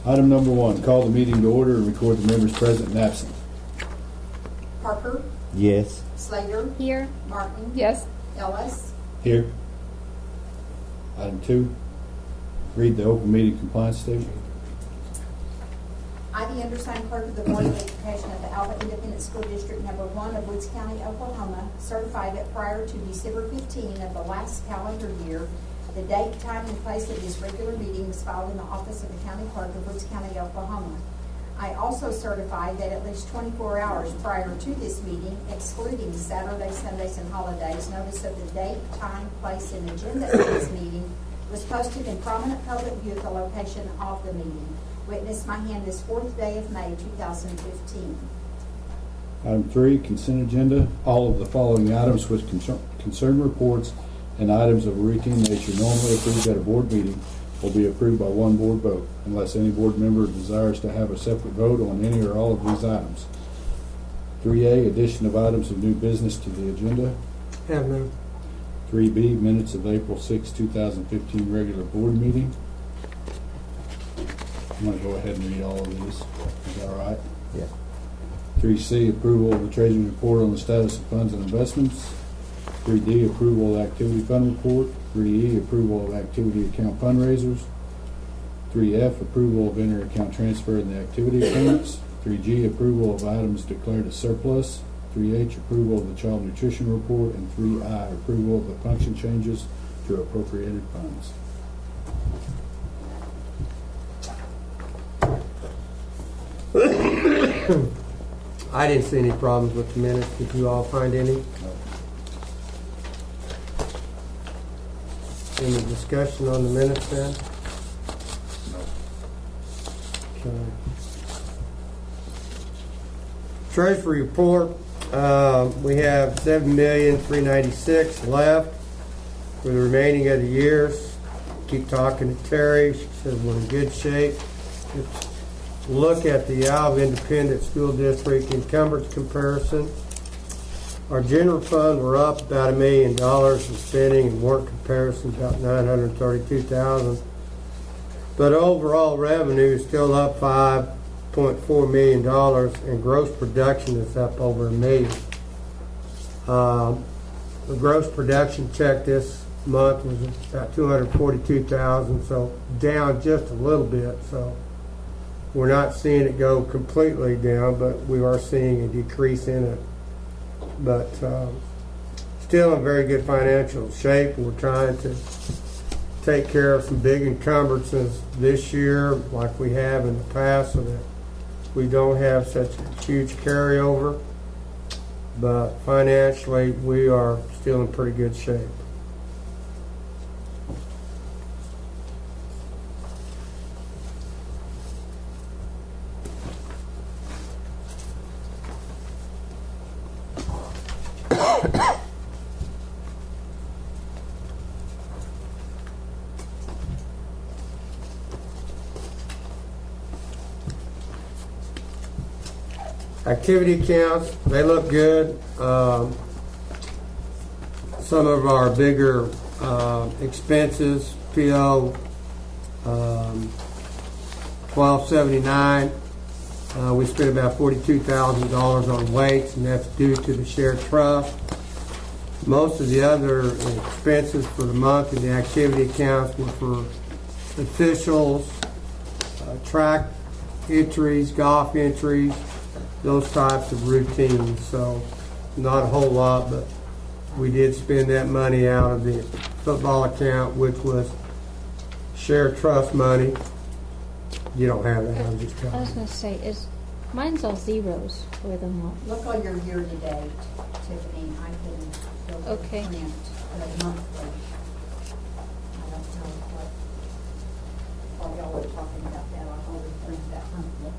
Item number 1, call the meeting to order and record the members present and absent. Parker, Yes. Slater, Here. Martin, Yes. Ellis. Here. Item 2, read the open meeting compliance statement. I, the undersigned clerk of the Board of Education of the Alva Independent School District Number 1 of Woods County, Oklahoma, certify that prior to December 15 of the last calendar year, the date, time, and place of this regular meeting was filed in the office of the county clerk of Woods County, Oklahoma. I also certify that at least 24 hours prior to this meeting, excluding Saturdays, Sundays, and holidays, notice of the date, time, place, and agenda of this meeting was posted in prominent public view at the location of the meeting. Witness my hand this 4th day of May, 2015. Item 3, consent agenda. All of the following items with concern reports and items of a routine nature normally approved at a board meeting will be approved by one board vote, unless any board member desires to have a separate vote on any or all of these items. 3A, addition of items of new business to the agenda. Have none. 3B, minutes of April 6, 2015 regular board meeting. I'm going to go ahead and read all of these. Is that all right? Yeah. 3C, approval of the treasury report on the status of funds and investments. 3D, approval of activity fund report. 3E, approval of activity account fundraisers. 3F, approval of inter-account transfer in the activity accounts. 3G, approval of items declared as surplus. 3H, approval of the child nutrition report. And 3I, approval of the function changes to appropriated funds. I didn't see any problems with the minutes. Did you all find any? No. Any discussion on the minutes then? No. Okay. Treasury report, we have $7,396,000 left for the remaining of the years. Keep talking to Terry. She says we're in good shape. Let's look at the Alva Independent School District encumbrance comparison. Our general fund, we're up about $1 million in spending, and warrant comparison about $932,000. But overall revenue is still up $5.4 million, and gross production is up over $1 million. The gross production check this month was about $242,000, so down just a little bit. So we're not seeing it go completely down, but we are seeing a decrease in it. But still in very good financial shape. We're trying to take care of some big encumbrances this year like we have in the past, so that we don't have such a huge carryover. But financially, we are still in pretty good shape. Activity accounts, they look good. Some of our bigger expenses, PO 1279, we spent about $42,000 on weights, and that's due to the shared trust. Most of the other expenses for the month in the activity accounts were for officials, track entries, golf entries, those types of routines. So not a whole lot, but we did spend that money out of the football account, which was shared trust money. You don't have that, I'm just telling I was you. going to say, mine's all zeros for the month. Look on your year-to-date, Tiffany. I can go to Okay. the print the monthly. I don't know what y'all were talking about that. I'll go reprint that monthly.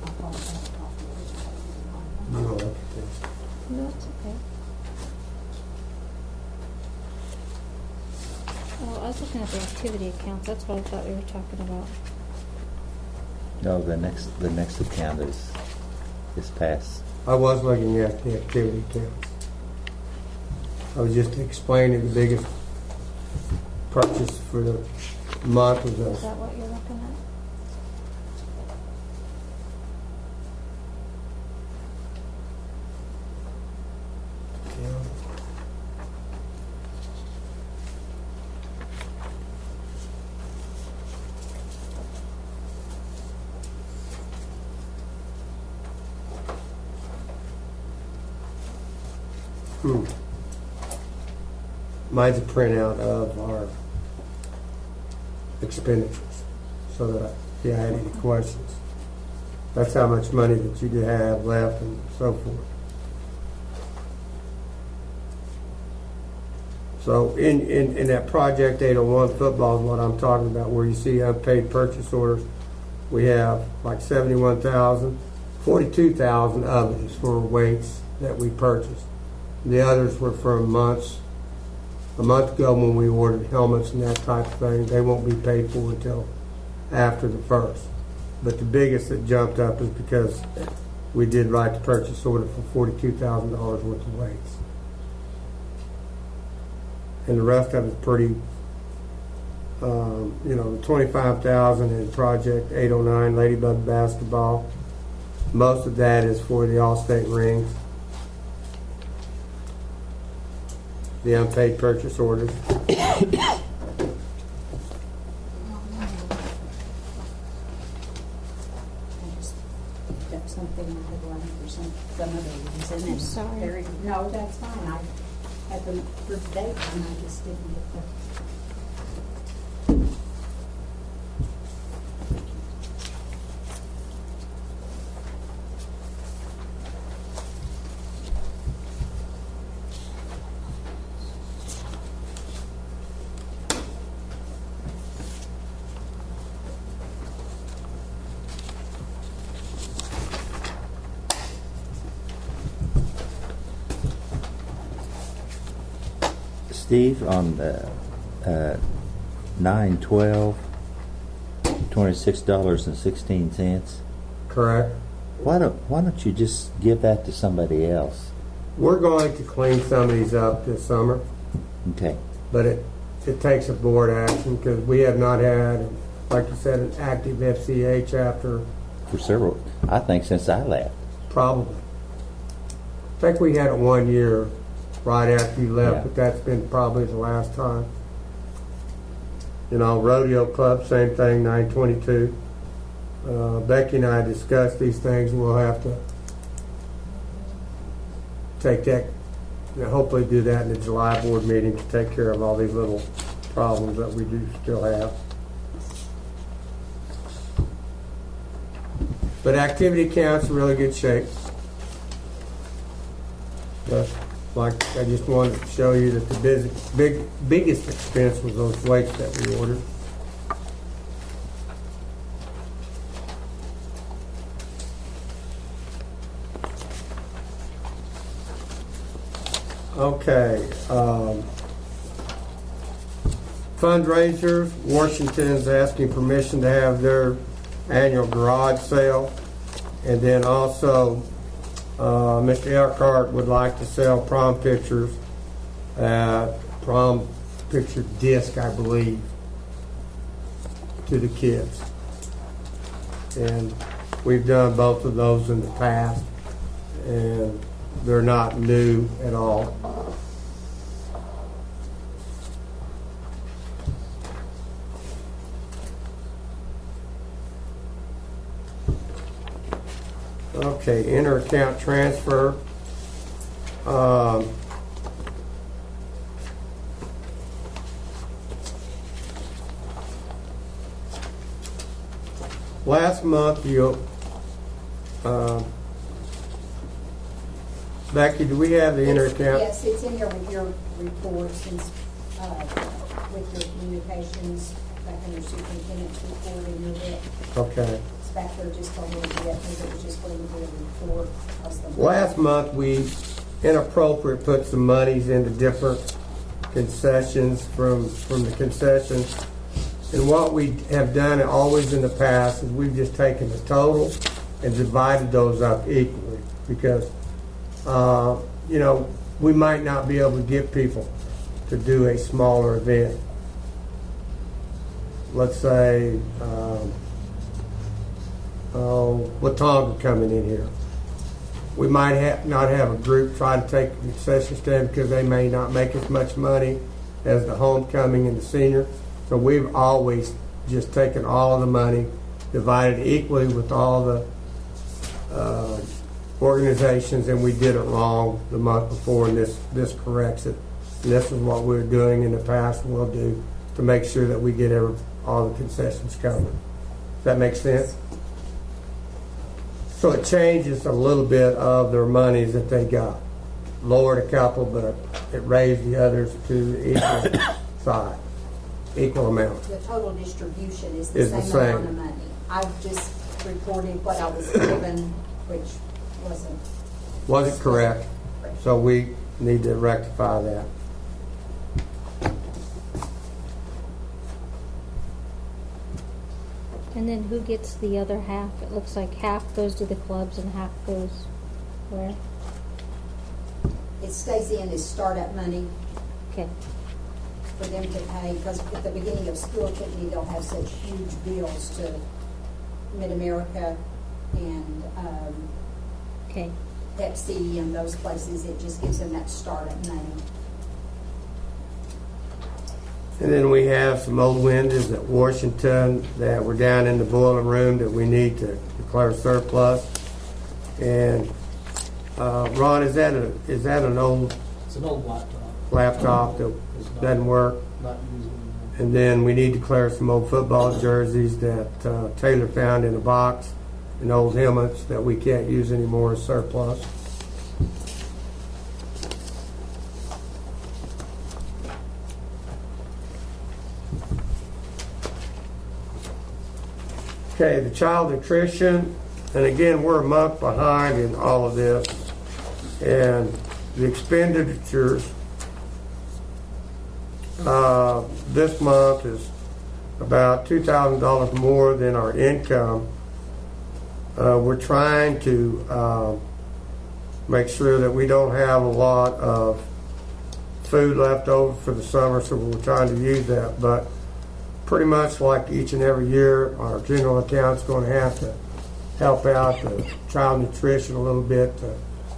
I'll call it that copy. You don't look at this. No, it's okay. Oh, I was looking at the activity accounts. That's what I thought we were talking about. No, the next account is passed. I was looking at the activity accounts. I was just explaining the biggest purchase for the month was Is a that what you're looking Mine's a printout of our expenditures, so that if you had any questions, that's how much money that you do have left and so forth. So in that Project 801 football is what I'm talking about, where you see unpaid purchase orders. We have like 71,000, 42,000 of it is for weights that we purchased. The others were from months. A month ago when we ordered helmets and that type of thing, they won't be paid for until after the 1st. But the biggest that jumped up is because we did write the purchase order for $42,000 worth of weights. And the rest of it's pretty, the 25,000 in Project 809 Ladybug basketball. Most of that is for the All-State rings. The unpaid purchase orders. I just got something I had 11%, some of it was in it. I'm sorry. No, that's fine. I had the first date and I just didn't get the. Steve, on the 9/12, $26.16. Correct. Why don't you just give that to somebody else? We're going to clean some of these up this summer, Okay. but it takes a board action because we have not had, like you said, an active FCA chapter For several, I think since I left. probably. I think we had it 1 year right after you left, Yeah. but that's been probably the last time. Rodeo Club, same thing, 9/22. Becky and I discussed these things. We'll have to take that, hopefully do that in the July board meeting to take care of all these little problems that we do still have. But activity counts are really good shape. But I just wanted to show you that the biggest expense was those weights that we ordered. Okay. Fundraisers. Washington's asking permission to have their annual garage sale. And then also, Mr. Elkhart would like to sell prom pictures, prom picture disc, I believe, to the kids. And we've done both of those in the past, and they're not new at all. Okay, inter-account transfer. Last month, Becky, do we have the inter-account? Yes, it's in there with your report since, with your communications, back in your superintendent's report in your bit. Okay. It's back there just a little bit, I think it was just waiting for the report. Last month, we inappropriate put some monies into different concessions from the concessions. And what we have done always in the past is we've just taken the total and divided those up equally because, we might not be able to get people to do a smaller event. Let's say, Watauga coming in here. We might not have a group try to take the concession stand because they may not make as much money as the homecoming and the senior. So we've always just taken all of the money, divided equally with all the organizations, and we did it wrong the month before, and this corrects it. And this is what we were doing in the past, and we'll do to make sure that we get all the concessions covered. Does that make sense? So it changes a little bit of their monies that they got. Lowered a couple, but it raised the others to the equal side, equal amount. The total distribution is Is the the same amount same. of money. I've just reported what I was given, which Wasn't correct, so we need to rectify that. And then who gets the other half? It looks like half goes to the clubs and half goes where? It stays in as startup money Okay. for them to pay, because at the beginning of school, typically they'll have such huge bills to Mid-America and Okay. Pepsi and those places. It just gives them that startup money. And then we have some old windows at Washington that were down in the boiler room that we need to declare surplus. And Ron, is that an old It's an old laptop. laptop that doesn't work? Not used anymore. And then we need to declare some old football jerseys that Taylor found in a box, and old helmets that we can't use anymore as surplus. Okay, the child nutrition, and again, we're a month behind in all of this. And the expenditures this month is about $2,000 more than our income. We're trying to make sure that we don't have a lot of food left over for the summer, so we're trying to use that. But pretty much like each and every year, our general account's going to have to help out the child nutrition a little bit to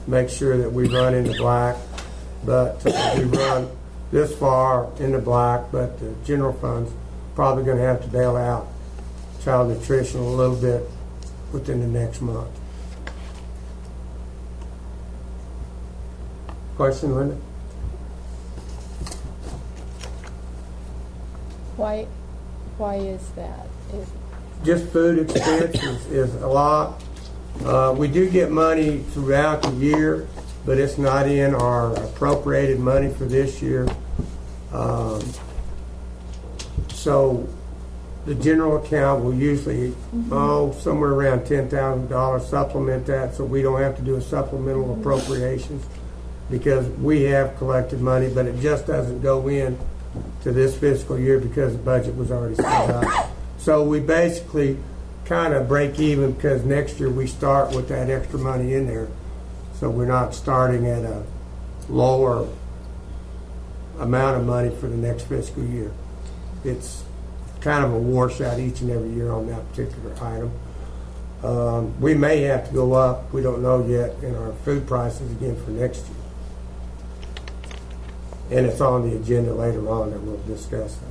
make sure that we run in the black. But we run this far in the black, but the general fund's probably going to have to bail out child nutrition a little bit within the next month. Question, Linda? Why is that? Just food expense is a lot. We do get money throughout the year, but it's not in our appropriated money for this year. So the general account will usually, somewhere around $10,000 supplement that, so we don't have to do a supplemental appropriations, because we have collected money, but it just doesn't go in to this fiscal year because the budget was already set up. So we basically kind of break even, because next year we start with that extra money in there. So we're not starting at a lower amount of money for the next fiscal year. It's kind of a washout each and every year on that particular item. We may have to go up, we don't know yet, in our food prices again for next year. And it's on the agenda later on that we'll discuss that.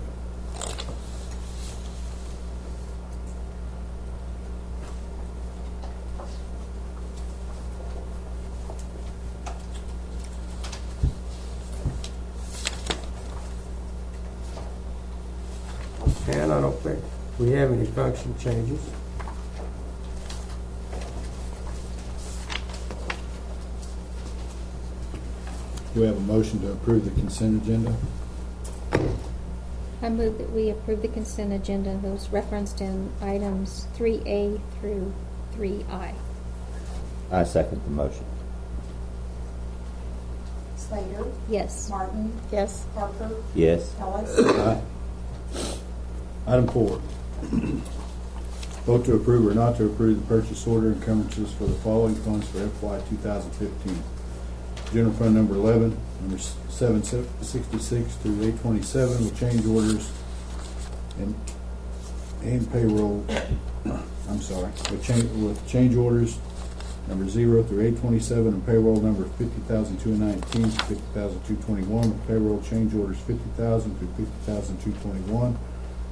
And I don't think we have any function changes. Do we have a motion to approve the consent agenda? I move that we approve the consent agenda, those referenced in items 3A through 3I. I second the motion. Slater, Yes. Martin, Yes. Parker, Yes. Ellis. Aye. Item 4. Vote to approve or not to approve the purchase order encumbrances for the following funds for FY 2015. General Fund number 11, number 766 through 827 with change orders and payroll. With change orders number 0 through 827 and payroll number 50,219 to 50,221 with payroll change orders 50,000 through 50,221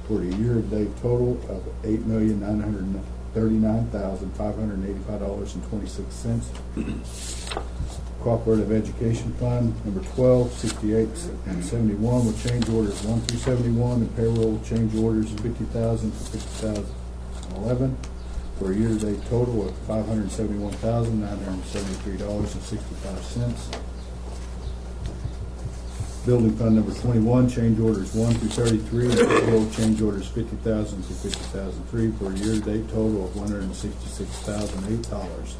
toward a year-to-date total of $8,900,000 $39,585.26. Cooperative Education Fund, number 12, 68 and 71, with change orders 1 through 71, and payroll change orders of $50,000 to $50,011, for a year-to-date total of $571,973.65. Building Fund number 21, change orders 1 through 33, and payroll change orders 50,000 to 50,003, for a year-to-date total of $166,008.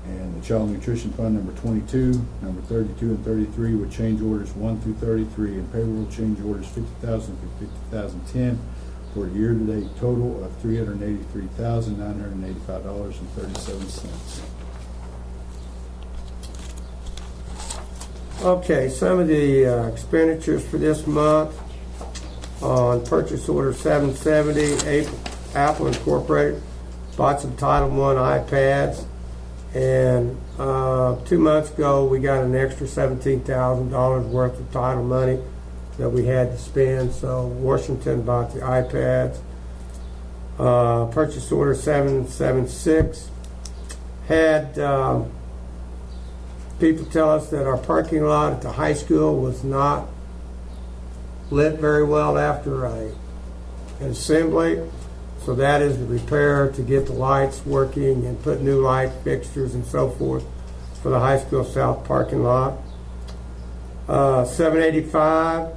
And the Child Nutrition Fund number 22, number 32 and 33, with change orders 1 through 33, and payroll change orders 50,000 to 50,010, for a year-to-date total of $383,985.37. Okay, some of the expenditures for this month on purchase order 770, Apple Incorporated bought some Title I iPads, and 2 months ago we got an extra $17,000 worth of title money that we had to spend, so Washington bought the iPads. Purchase order 776 had people tell us that our parking lot at the high school was not lit very well after an assembly. So that is the repair to get the lights working and put new light fixtures and so forth for the high school south parking lot. 785,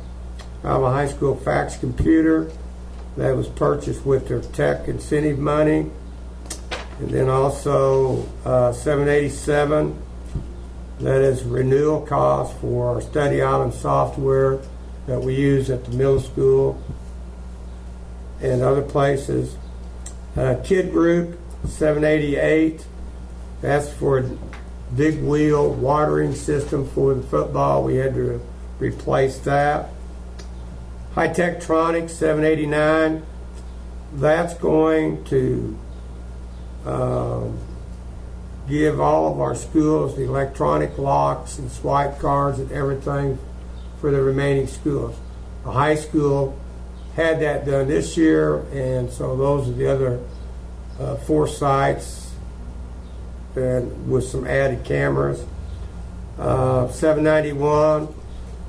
Alva High School fax computer that was purchased with their tech incentive money. And then also 787, that is renewal cost for our Study Island software that we use at the middle school and other places. Kid Group, 788, that's for a big wheel watering system for the football. We had to replace that. High Techtronics, 789, that's going to give all of our schools the electronic locks and swipe cards and everything for the remaining schools. The high school had that done this year, and so those are the other 4 sites, and with some added cameras. 791,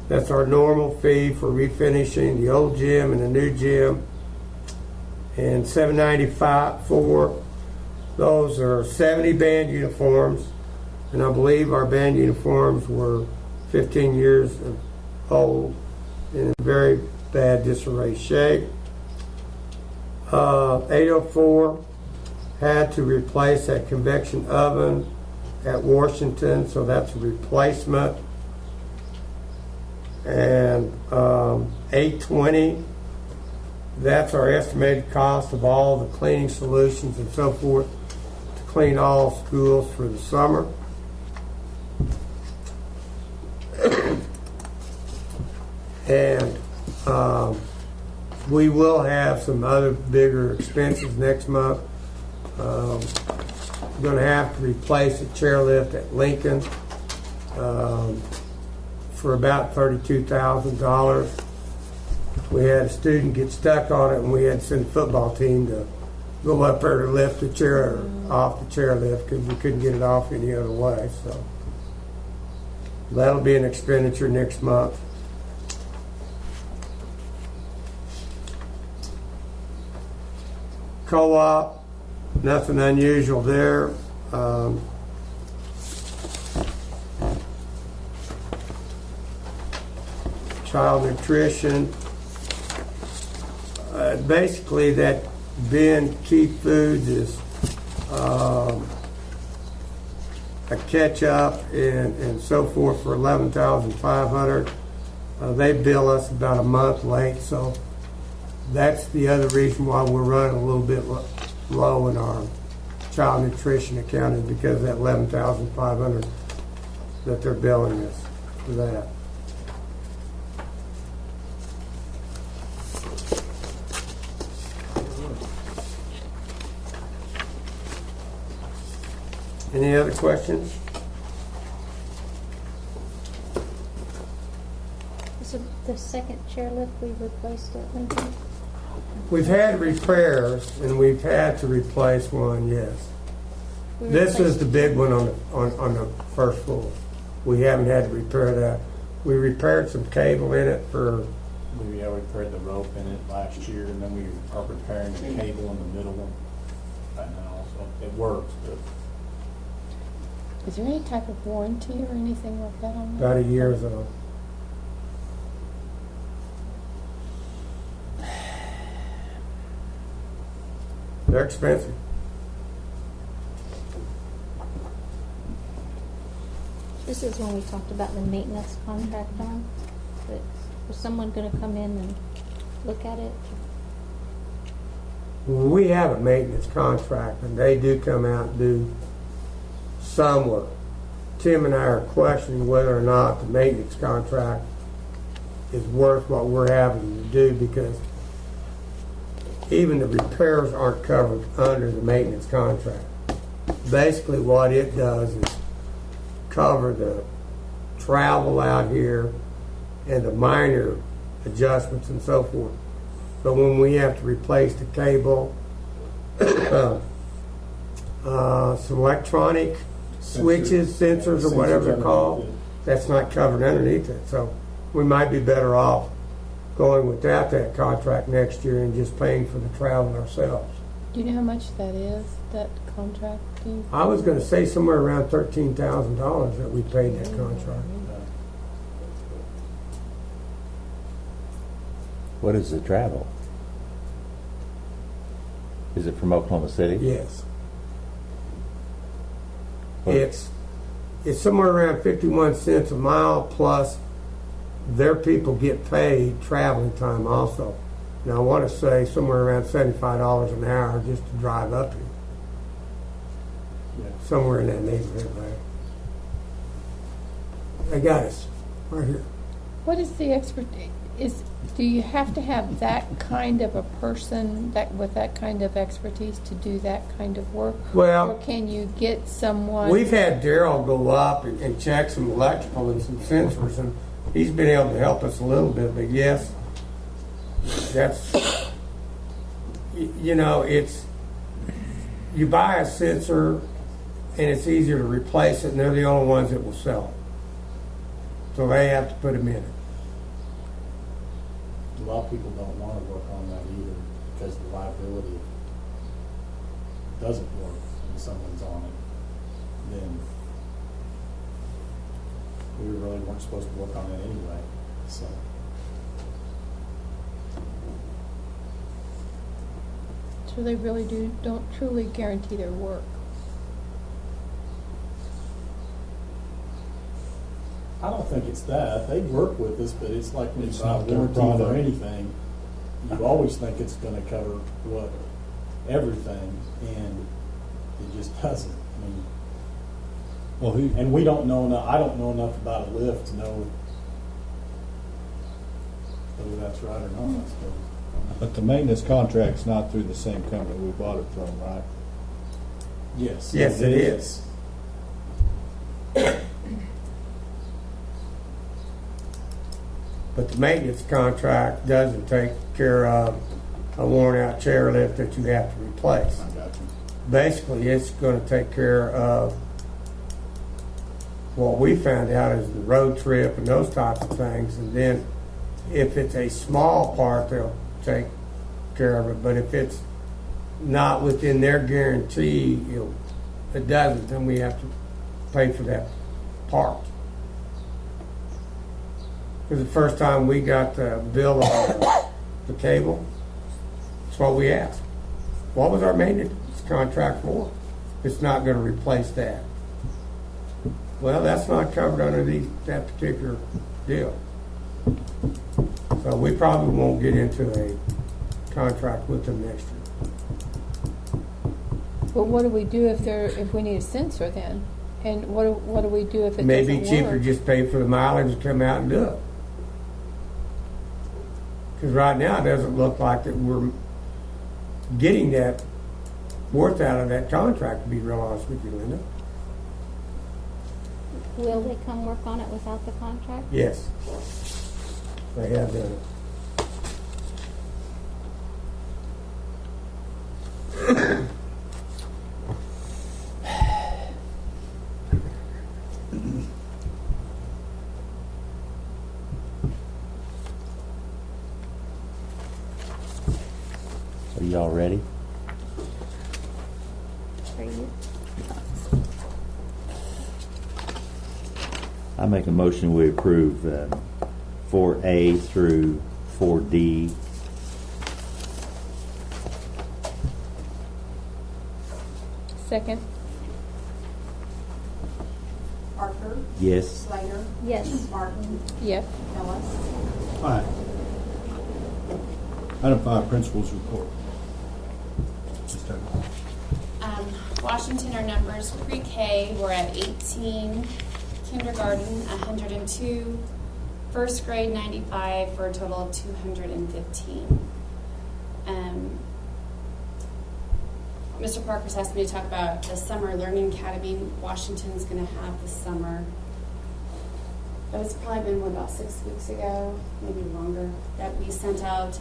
that's our normal fee for refinishing the old gym and the new gym. And 795, those are 70 band uniforms, and I believe our band uniforms were 15 years old in very bad disarray shape. 804 had to replace that convection oven at Washington, so that's a replacement. And 820, that's our estimated cost of all the cleaning solutions and so forth to clean all schools for the summer. And we will have some other bigger expenses next month. We're going to have to replace a chairlift at Lincoln for about $32,000. We had a student get stuck on it, and we had to send the football team to go up there to lift the chair off the chairlift because we couldn't get it off any other way. So that'll be an expenditure next month. Co-op, nothing unusual there. Child nutrition, basically that bin Keep Foods is a ketchup and so forth for $11,500. They bill us about a month late, so that's the other reason why we're running a little bit low in our child nutrition account, is because of that $11,500 that they're billing us for that. Any other questions? So the second chairlift we replaced at Lincoln? We've had repairs, and we've had to replace one, yes. We This is replaced- the big one on the first floor. We haven't had to repair that. We repaired some cable in it for, We repaired the rope in it last year, and then we are repairing the cable in the middle one right now, so it works, but Is there any type of warranty or anything like that on that? about a year ago. They're expensive. This is when we talked about the maintenance contract on, but was someone gonna come in and look at it? We have a maintenance contract, and they do come out and do some work. Tim and I are questioning whether or not the maintenance contract is worth what we're having to do, because even the repairs aren't covered under the maintenance contract. Basically, what it does is cover the travel out here and the minor adjustments and so forth. But when we have to replace the cable, some electronic switches, sensors, or whatever they're called, that's not covered underneath it. So we might be better off going without that contract next year and just paying for the travel ourselves. Do you know how much that is, that contract? Do you- I was going to say somewhere around $13,000 that we paid that contract. What is the travel? Is it from Oklahoma City? Yes. What- It's somewhere around 51 cents a mile, plus their people get paid traveling time also. Now, I want to say somewhere around $75 an hour just to drive up here. yeah. Somewhere in that neighborhood, right? They got us right here. What is the do you have to have that kind of a person with that kind of expertise to do that kind of work? Well, Or can you get someone? we've had Daryl go up and check some electrical and some sensors, and he's been able to help us a little bit. But yes, that's, it's, you buy a sensor and it's easier to replace it, and they're the only ones that will sell it. So they have to put them in it. A lot of people don't want to work on that either, because the liability doesn't work when someone's on it. Then we really weren't supposed to work on it anyway, so. So they really don't truly guarantee their work. I don't think it's that. They work with us, but it's like when you It's buy a not their warranty for product. anything, you always think it's gonna cover everything, and it just doesn't. I mean, Well, and we don't know enough, I don't know enough about a lift to know whether that's right or not, so. but the maintenance contract's not through the same company we bought it from, right? Yes. Yes, it is. But the maintenance contract doesn't take care of a worn-out chairlift that you have to replace. I got you. Basically, it's going to take care of what we found out is the road trip and those types of things. And then if it's a small part, they'll take care of it. But if it's not within their guarantee, it doesn't, then we have to pay for that part. Because the first time we got the bill on the cable, that's what we asked. What was our maintenance contract for? It's not going to replace that. Well, that's not covered under that particular deal. So we probably won't get into a contract with them next year. But what do we do if we need a sensor then? And what do we do if it Maybe doesn't cheaper, work? just pay for the mileage and come out and do it. Because right now, it doesn't look like that we're getting that worth out of that contract, to be real honest with you, Linda. Will they come work on it without the contract? Yes. They have done it. Are y'all ready? Are you? I make a motion we approve 4A through 4D. Second. Parker, Yes. Slater, Yes. Martin, Yes. Ellis. Aye. Item 5, principal's report. Ms. Tucker. Washington, our numbers, pre-K, we're at 18, kindergarten, 102, first grade, 95, for a total of 215. Mr. Parker's asked me to talk about the Summer Learning Academy Washington's going to have this summer. But it's probably been, about 6 weeks ago, maybe longer, that we sent out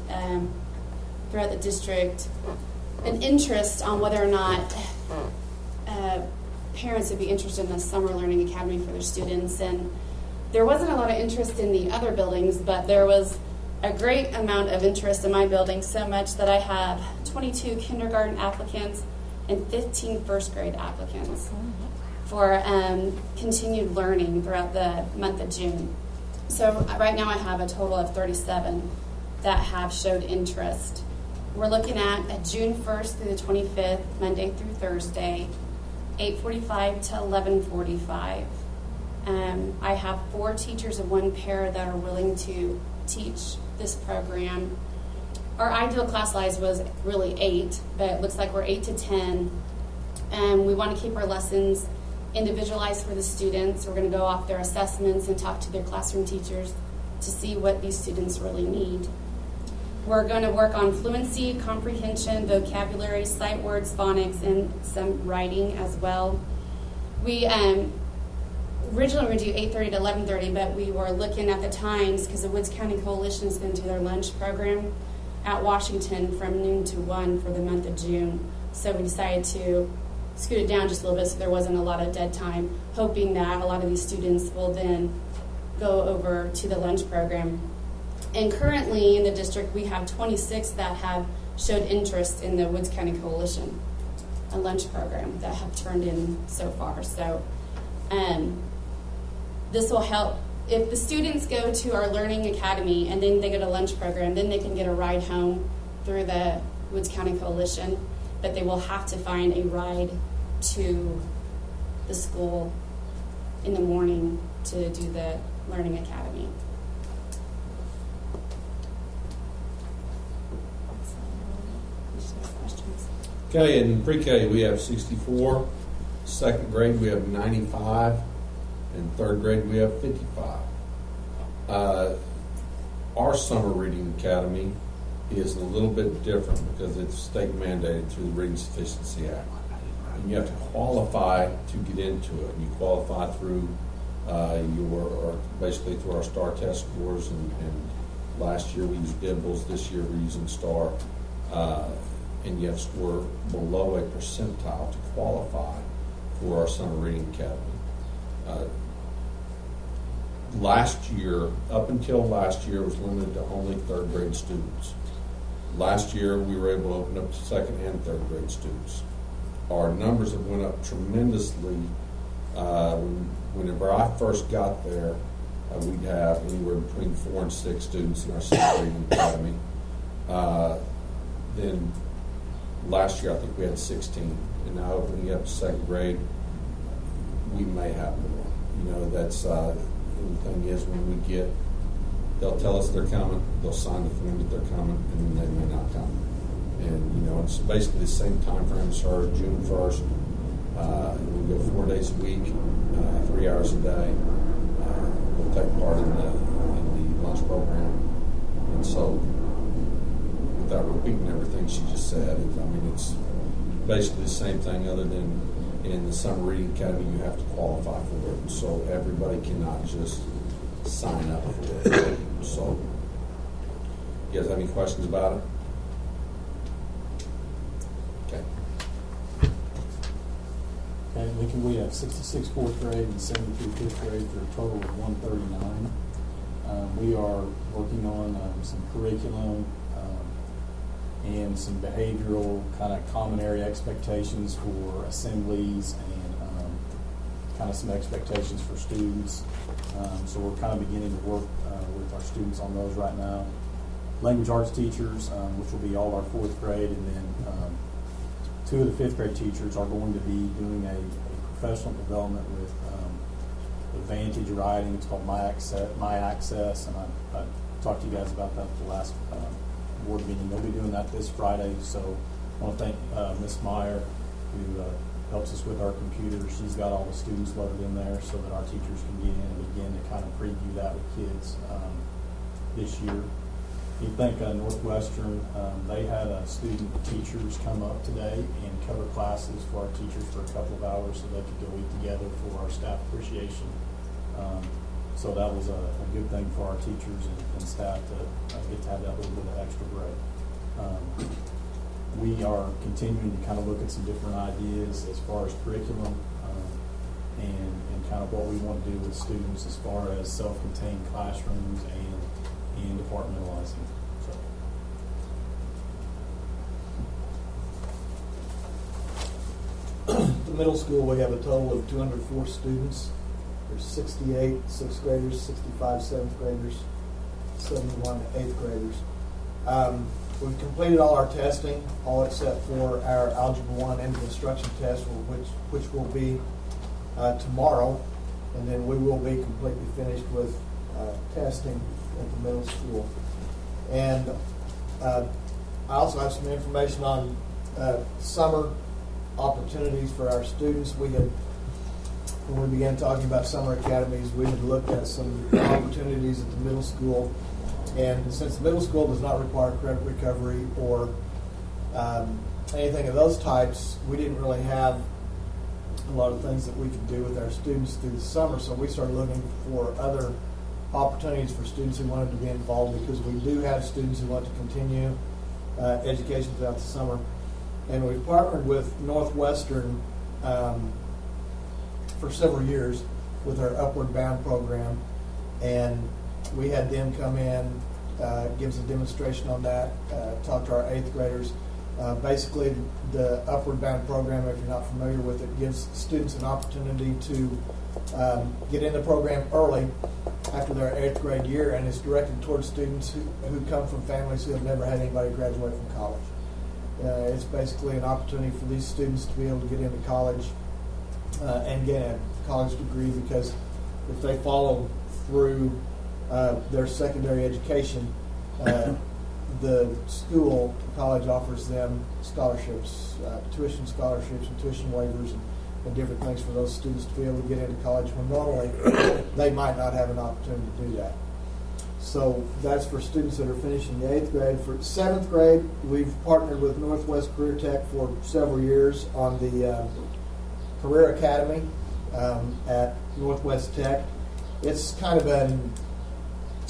throughout the district an interest on whether or not parents would be interested in a Summer Learning Academy for their students. And there wasn't a lot of interest in the other buildings, but there was a great amount of interest in my building, so much that I have 22 kindergarten applicants and 15 first grade applicants for continued learning throughout the month of June. So right now I have a total of 37 that have showed interest. We're looking at June 1st through the 25th, Monday through Thursday, 8:45 to 11:45. I have 4 teachers of 1 pair that are willing to teach this program. Our ideal class size was really 8, but it looks like we're 8 to 10. We want to keep our lessons individualized for the students. We're going to go off their assessments and talk to their classroom teachers to see what these students really need. We're going to work on fluency, comprehension, vocabulary, sight words, phonics, and some writing as well. We originally we do 8:30 to 11:30, but we were looking at the times because the Woods County Coalition is going to do their lunch program at Washington from noon to 1 for the month of June. So we decided to scoot it down just a little bit so there wasn't a lot of dead time, hoping that a lot of these students will then go over to the lunch program. And currently in the district, we have 26 that have showed interest in the Woods County Coalition, a lunch program that have turned in so far. So this will help. If the students go to our Learning Academy and then they go to lunch program, then they can get a ride home through the Woods County Coalition, but they will have to find a ride to the school in the morning to do the Learning Academy. Okay, in pre-K we have 64, second grade we have 95, and third grade we have 55. Our Summer Reading Academy is a little bit different because it's state mandated through the Reading Sufficiency Act. And you have to qualify to get into it. You qualify through basically through our STAR test scores, and last year we used DIBELS, this year we're using STAR. And you have to score below a percentile to qualify for our Summer Reading Academy. Last year, up until last year, was limited to only third grade students. Last year, we were able to open up to second and third grade students. Our numbers have went up tremendously. Whenever I first got there, we'd have anywhere between 4 and 6 students in our Summer Reading Academy. Then last year, I think we had 16, and now opening up to second grade, we may have more. You know, that's the thing is when we get, they'll tell us they're coming, they'll sign the form that they're coming, and then they may not come. And you know, it's basically the same time frame as ours, June 1st. We go 4 days a week, 3 hours a day. We'll take part in the lunch program, and so, without repeating everything she just said, it's basically the same thing, other than in the Summer Reading Academy you have to qualify for it. So everybody cannot just sign up for it. So, you guys have any questions about it? Okay. Lincoln, we have 66 fourth grade and 73 fifth grade for a total of 139. We are working on some curriculum and some behavioral kind of common area expectations for assemblies and kind of some expectations for students. So we're kind of beginning to work with our students on those right now. Language arts teachers, which will be all our fourth grade, and then two of the fifth grade teachers are going to be doing a professional development with Advantage Writing. It's called My Access, and I talked to you guys about that at the last board meeting. They'll be doing that this Friday, so I want to thank Ms. Meyer, who helps us with our computers. She's got all the students loaded in there so that our teachers can get in and begin to kind of preview that with kids this year. You think Northwestern, they had student teachers come up today and cover classes for our teachers for a couple of hours so they could go eat together for our staff appreciation. So that was a good thing for our teachers and staff to get to have that little bit of extra break. We are continuing to kind of look at some different ideas as far as curriculum and kind of what we want to do with students as far as self-contained classrooms and departmentalizing. The middle school, we have a total of 204 students. There's 68 sixth graders, 65 seventh graders, 71 eighth graders. We've completed all our testing, all except for our Algebra 1 end of instruction test, which will be tomorrow, and then we will be completely finished with testing at the middle school. And I also have some information on summer opportunities for our students. When we began talking about summer academies, we had looked at some opportunities at the middle school. And since the middle school does not require credit recovery or anything of those types, we didn't really have a lot of things that we could do with our students through the summer. So we started looking for other opportunities for students who wanted to be involved, because we do have students who want to continue education throughout the summer. And we've partnered with Northwestern for several years with our Upward Bound program, and we had them come in, give us a demonstration on that, talk to our eighth graders. Basically, the Upward Bound program, if you're not familiar with it, gives students an opportunity to get in the program early after their eighth grade year, and it's directed towards students who come from families who have never had anybody graduate from college. It's basically an opportunity for these students to be able to get into college and get a college degree, because if they follow through their secondary education, the school, the college, offers them scholarships, tuition scholarships and tuition waivers and different things for those students to be able to get into college when normally they might not have an opportunity to do that. So that's for students that are finishing the eighth grade. For seventh grade, we've partnered with Northwest Career Tech for several years on the Career Academy at Northwest Tech. It's kind of an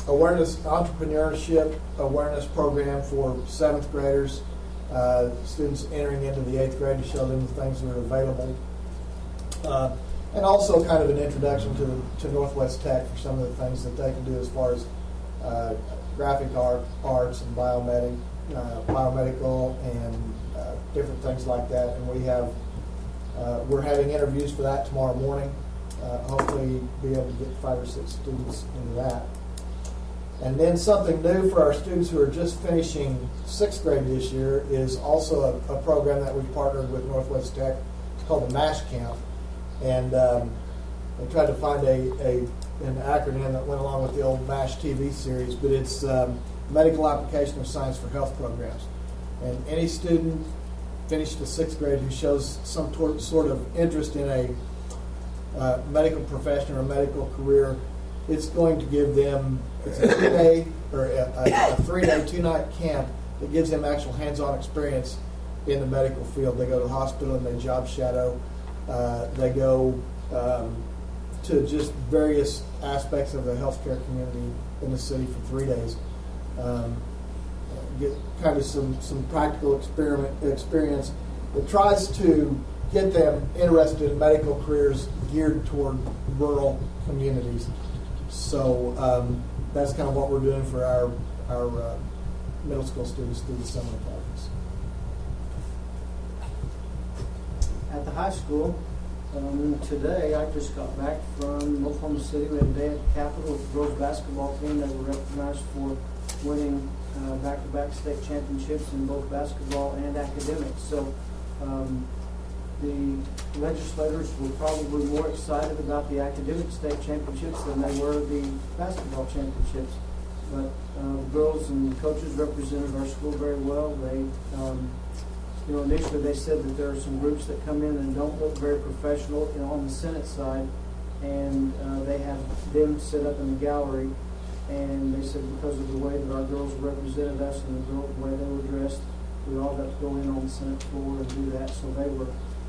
entrepreneurship awareness program for seventh graders, students entering into the eighth grade, to show them the things that are available. And also kind of an introduction to Northwest Tech for some of the things that they can do as far as graphic arts and biomedical and different things like that. And we're having interviews for that tomorrow morning. Hopefully be able to get 5 or 6 students into that. And then something new for our students who are just finishing 6th grade this year is also a program that we've partnered with Northwest Tech. It's called the MASH Camp. And I tried to find an acronym that went along with the old MASH TV series, but it's Medical Application of Science for Health Programs. And any student finished the 6th grade who shows some sort of interest in a medical profession or a medical career, it's going to give them, it's a 2-day or a 3-day, 2-night camp that gives them actual hands-on experience in the medical field. They go to the hospital and they job shadow. They go to just various aspects of the healthcare community in the city for 3 days. Get kind of some practical experience that tries to get them interested in medical careers geared toward rural communities. So that's kind of what we're doing for our middle school students through the summer projects. At the high school, today I just got back from Oklahoma City. We had a day at the Capitol with the girls basketball team. They were recognized for winning back-to-back state championships in both basketball and academics. So the legislators were probably more excited about the academic state championships than they were the basketball championships. But the girls and the coaches represented our school very well. They, initially they said that there are some groups that come in and don't look very professional, on the Senate side, and they have them sit up in the gallery. And they said because of the way that our girls represented us and the way they were dressed, we all got to go in on the Senate floor and do that. So they were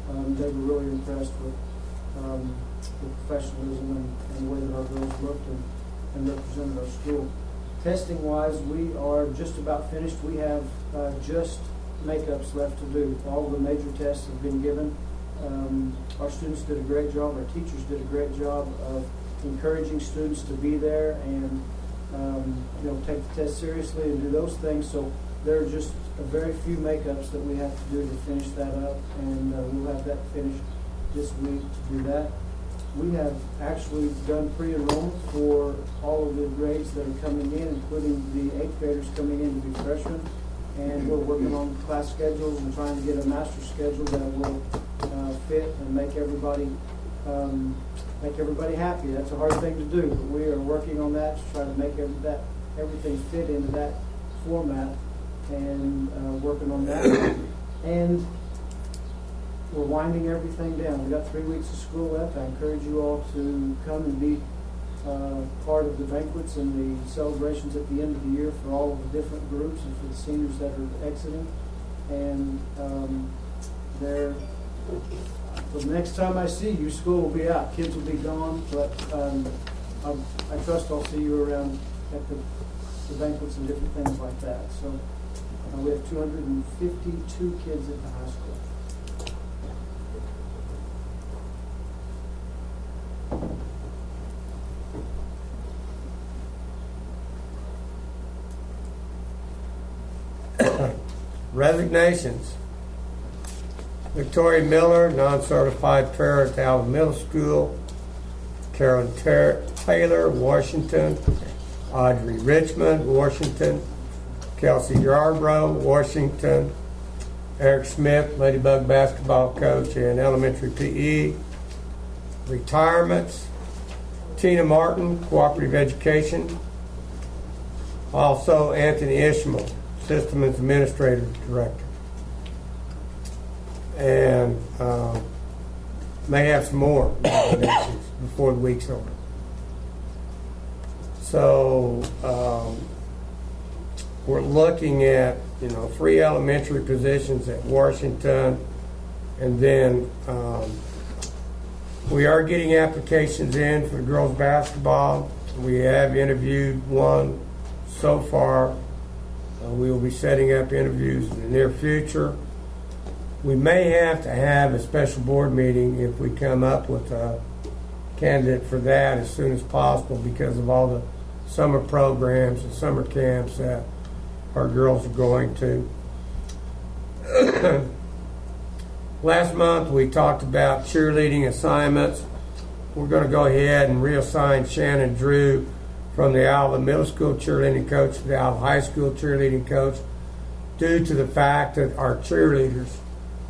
really impressed with the professionalism and the way that our girls looked and represented our school. Testing wise, we are just about finished. We have just makeups left to do. All the major tests have been given. Our students did a great job. Our teachers did a great job of encouraging students to be there and take the test seriously and do those things. So there are just a very few makeups that we have to do to finish that up, and we'll have that finished this week to do that. We have actually done pre-enrollment for all of the grades that are coming in, including the 8th graders coming in to be freshmen. And we're working on class schedules and trying to get a master schedule that will fit and make everybody happy. That's a hard thing to do, but we are working on that to try to make everything fit into that format, and working on that. And we're winding everything down. We've got 3 weeks of school left. I encourage you all to come and be part of the banquets and the celebrations at the end of the year for all of the different groups and for the seniors that are exiting. And the next time I see you, school will be out. Kids will be gone, but I trust I'll see you around at the banquets and different things like that. So we have 252 kids at the high school. Resignations. Victoria Miller, non-certified parent at Alva Middle School. Carolyn Taylor, Washington. Audrey Richmond, Washington. Kelsey Yarbrough, Washington. Eric Smith, Ladybug basketball coach and elementary PE. Retirements. Tina Martin, cooperative education. Also Anthony Ishmael, systems administrator director. And may have some more before the week's over. So we're looking at 3 elementary positions at Washington, and then we are getting applications in for girls basketball. We have interviewed one so far. We will be setting up interviews in the near future. We may have to have a special board meeting if we come up with a candidate for that as soon as possible because of all the summer programs and summer camps that our girls are going to. Last month we talked about cheerleading assignments. We're going to go ahead and reassign Shannon Drew from the Alva Middle School cheerleading coach to the Alva High School cheerleading coach due to the fact that our cheerleaders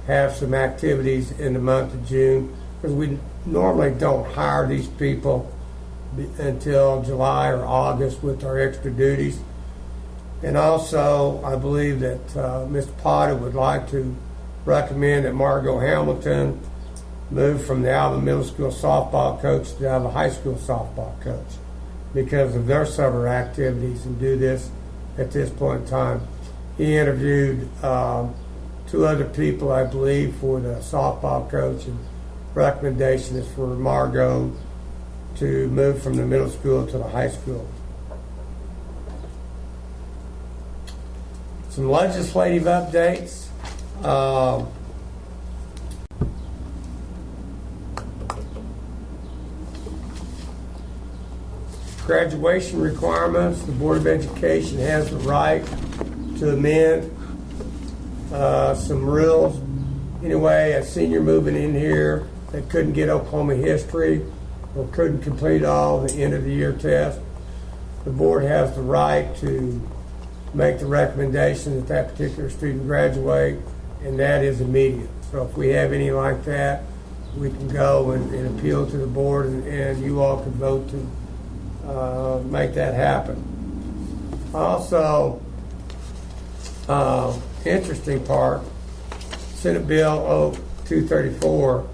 have some activities in the month of June, because we normally don't hire these people until July or August with our extra duties. And also, I believe that Mr. Potter would like to recommend that Margot Hamilton move from the Alva Middle School softball coach to the Alva High School softball coach because of their summer activities, and do this at this point in time. He interviewed 2 other people, I believe, for the softball coach, and recommendation is for Margot to move from the middle school to the high school. Some legislative updates. Graduation requirements, the Board of Education has the right to amend some rules. Anyway, a senior moving in here that couldn't get Oklahoma history or couldn't complete all the end of the year test, the board has the right to make the recommendation that that particular student graduate, and that is immediate. So if we have any like that, we can go and appeal to the board, and you all can vote to make that happen. Also, interesting part, Senate Bill 0234,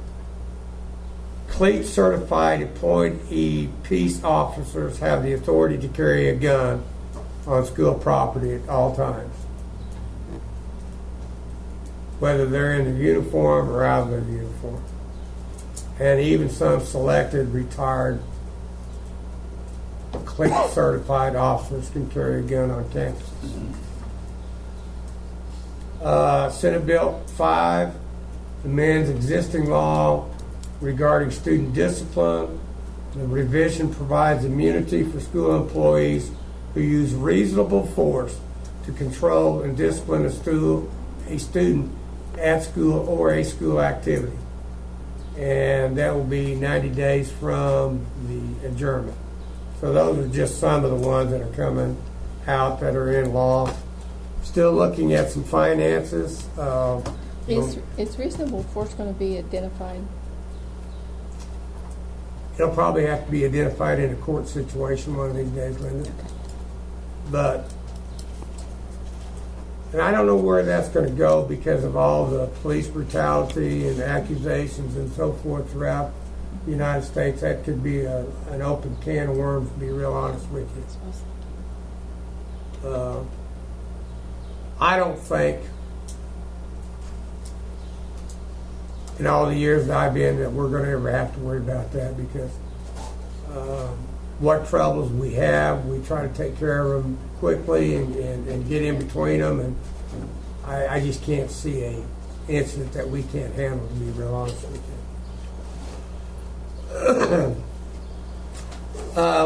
CLEAT certified appointee peace officers have the authority to carry a gun on school property at all times, whether they're in the uniform or out of their uniform. And even some selected retired CLEAT certified officers can carry a gun on campus. Senate Bill 5 amends existing law regarding student discipline. The revision provides immunity for school employees who use reasonable force to control and discipline a student at school or a school activity. And that will be 90 days from the adjournment. So those are just some of the ones that are coming out that are in law. Still looking at some finances. Is reasonable force going to be identified? It'll probably have to be identified in a court situation one of these days, Linda. And I don't know where that's going to go because of all the police brutality and accusations and so forth throughout the United States. That could be an open can of worms, to be real honest with you. I don't think, in all the years that I've been, that we're going to ever have to worry about that because what troubles we have, we try to take care of them quickly and get in between them, and I just can't see an incident that we can't handle, to be real honest with you.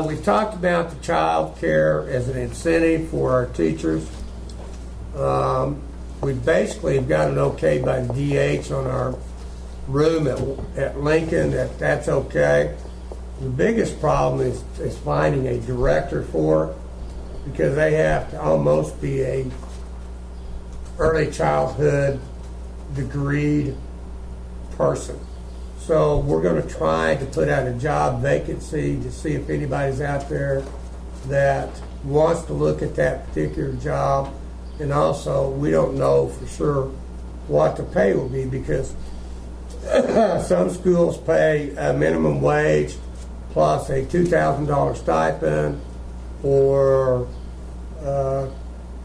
We've talked about the child care as an incentive for our teachers. We basically have got it okay by the DH on our room at Lincoln that's okay. The biggest problem is finding a director for it because they have to almost be a early childhood degreed person. So we're going to try to put out a job vacancy to see if anybody's out there that wants to look at that particular job. And also, we don't know for sure what the pay will be because some schools pay a minimum wage plus a $2,000 stipend or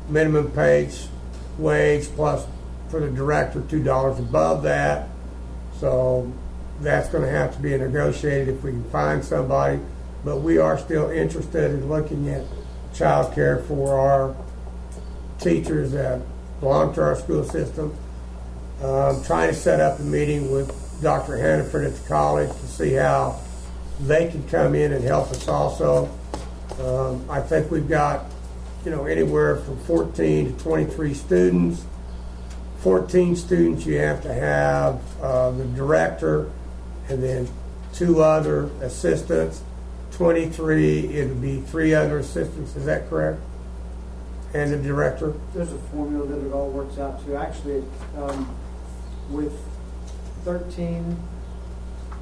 minimum wage plus for the director $2 above that. So that's going to have to be negotiated if we can find somebody. But we are still interested in looking at child care for our teachers that belong to our school system. Trying to set up a meeting with Dr. Hannaford at the college to see how they can come in and help us also. I think we've got, anywhere from 14 to 23 students. 14 students, you have to have the director and then 2 other assistants. 23, it would be 3 other assistants. Is that correct? And the director? There's a formula that it all works out to. Actually, with 13,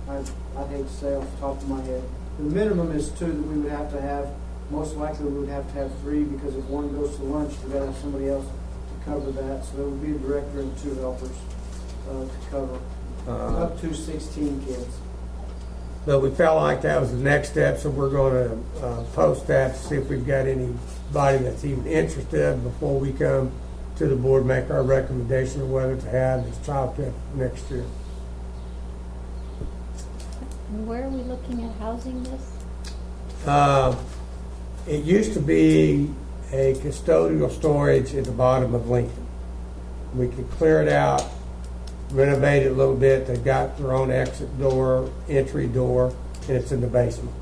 I'd hate to say off the top of my head, the minimum is 2 that we would have to have. Most likely we would have to have 3 because if one goes to lunch, we've got to have somebody else to cover that. So there would be a director and 2 helpers to cover up to 16 kids. But we felt like that was the next step, so we're going to post that to see if we've got anybody that's even interested before we come to the board, make our recommendation of whether to have this child care next year. And where are we looking at housing this? It used to be a custodial storage at the bottom of Lincoln. We could clear it out, renovate it a little bit. They've got their own exit door, entry door, and it's in the basement.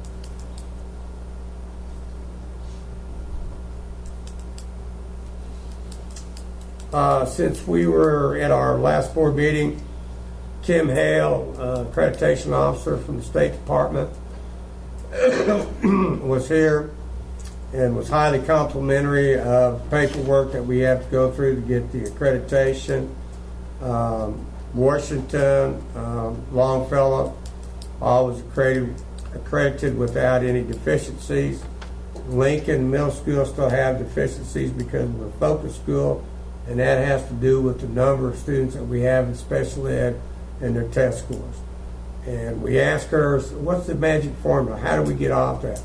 Since we were at our last board meeting, Kim Hale, accreditation officer from the State Department, was here and was highly complimentary of paperwork that we have to go through to get the accreditation. Washington, Longfellow, all was accredited without any deficiencies. Lincoln Middle School still have deficiencies because we're a focus school, and that has to do with the number of students that we have in special ed and their test scores. And we asked her, what's the magic formula? How do we get off that?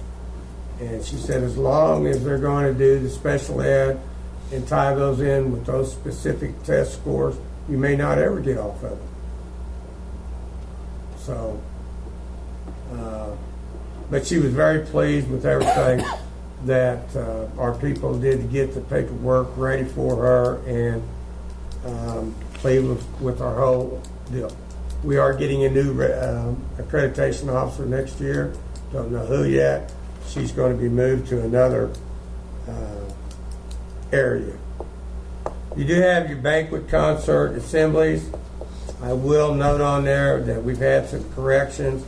And she said, as long as they're going to do the special ed and tie those in with those specific test scores, you may not ever get off of it. So, but she was very pleased with everything that our people did to get the paperwork ready for her and pleased with our whole deal. We are getting a new accreditation officer next year. Don't know who yet. She's going to be moved to another area. You do have your banquet, concert, assemblies. I will note on there that we've had some corrections.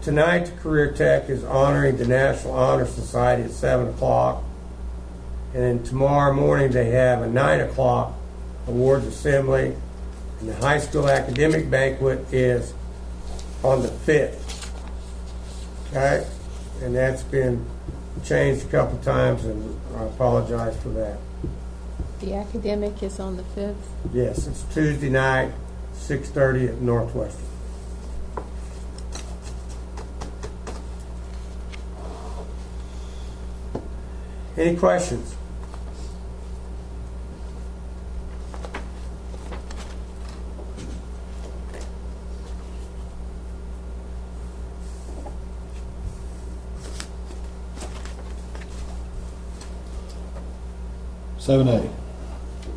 Tonight, the Career Tech is honoring the National Honor Society at 7 o'clock. And then tomorrow morning, they have a 9 o'clock awards assembly. And the high school academic banquet is on the 5th. Okay? And that's been changed a couple times, and I apologize for that. The academic is on the 5th. Yes, it's Tuesday night, 6:30 at Northwestern. Any questions? Seven A,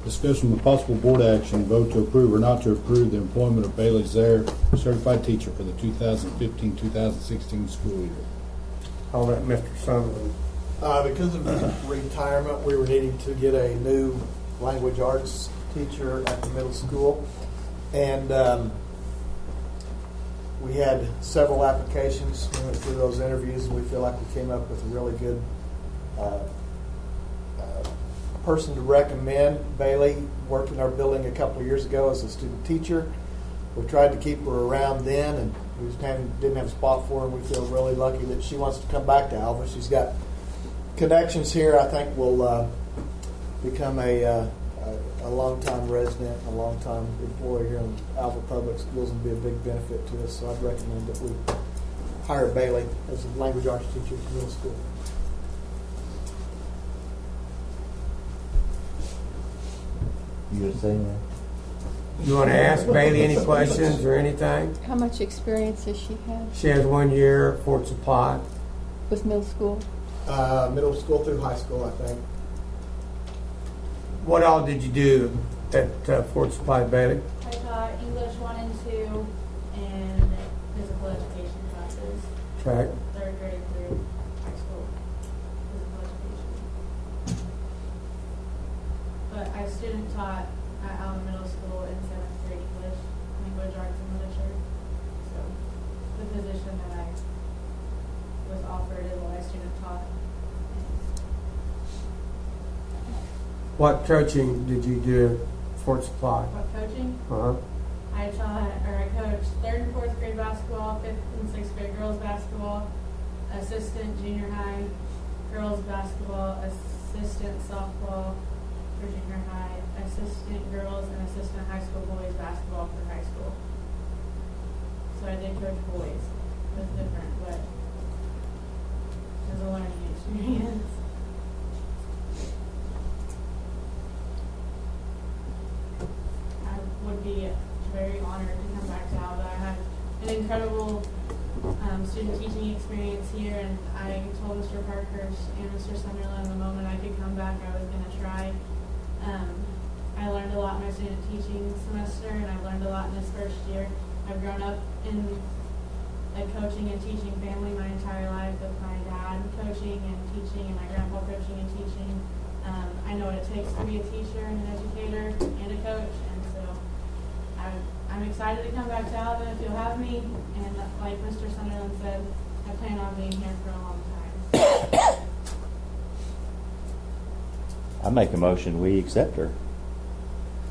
discussion with possible board action, vote to approve or not to approve the employment of Bailey Zaire, certified teacher for the 2015-2016 school year. I'll let Mr. Summerlin. Because of retirement, we were needing to get a new language arts teacher at the middle school. And we had several applications. We went through those interviews, and we feel like we came up with a really good person to recommend. Bailey worked in our building a couple of years ago as a student teacher. We tried to keep her around then, and we just didn't have a spot for her. And we feel really lucky that she wants to come back to Alva. She's got connections here. I think will become a long-time resident, a long-time employee here in Alva Public Schools, and be a big benefit to us. So I'd recommend that we hire Bailey as a language arts teacher at the middle school. You gonna say that? You want to ask Bailey any questions or anything? How much experience does she have She has 1 year at Fort Supply. with middle school? Middle school through high school, I think. What all did you do at Fort Supply, Bailey? I taught English 1 and 2 and physical education classes, Okay. 3rd grade through high school physical education. But I student taught at Alva Middle School in 7th grade English, language arts and literature. So the position that I was offered is what I student taught. What coaching did you do at Fort Supply? What coaching? Uh-huh. I coached 3rd and 4th grade basketball, 5th and 6th grade girls basketball, assistant junior high girls basketball, assistant softball for junior high, assistant girls and assistant high school boys basketball for high school. So I did coach boys. It was different, but it was a learning experience. I would be very honored to come back to Alva. I had an incredible student teaching experience here, and I told Mr. Parkhurst and Mr. Sunderland the moment I could come back I was going to try. I learned a lot in my student teaching semester, and I've learned a lot in this first year. I've grown up in a coaching and teaching family my entire life, with my dad coaching and teaching and my grandpa coaching and teaching. I know what it takes to be a teacher and an educator and a coach, and so I'm excited to come back to Alva if you'll have me. And like Mr. Sunderland said, I plan on being here for a long time. I make a motion, we accept her.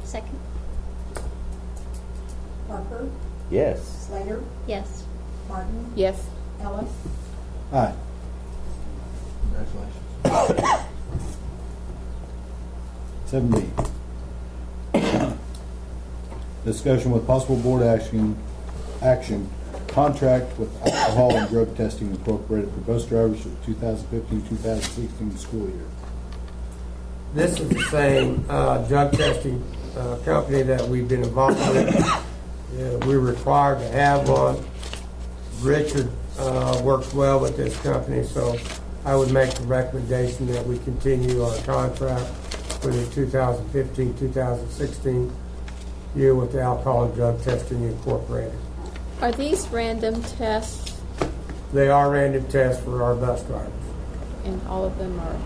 Second. Parker, Yes. Slater, Yes. Martin, Yes. Ellis, Aye. Congratulations. 7D. Discussion with possible board action, contract with Alcohol and Drug Testing Incorporated for bus drivers for 2015-2016 school year. This is the same drug testing company that we've been involved with. We're required to have one. Richard works well with this company, so I would make the recommendation that we continue our contract for the 2015-2016 year with the Alcohol and Drug Testing Incorporated. Are these random tests, They are random tests for our bus drivers. and all of them are?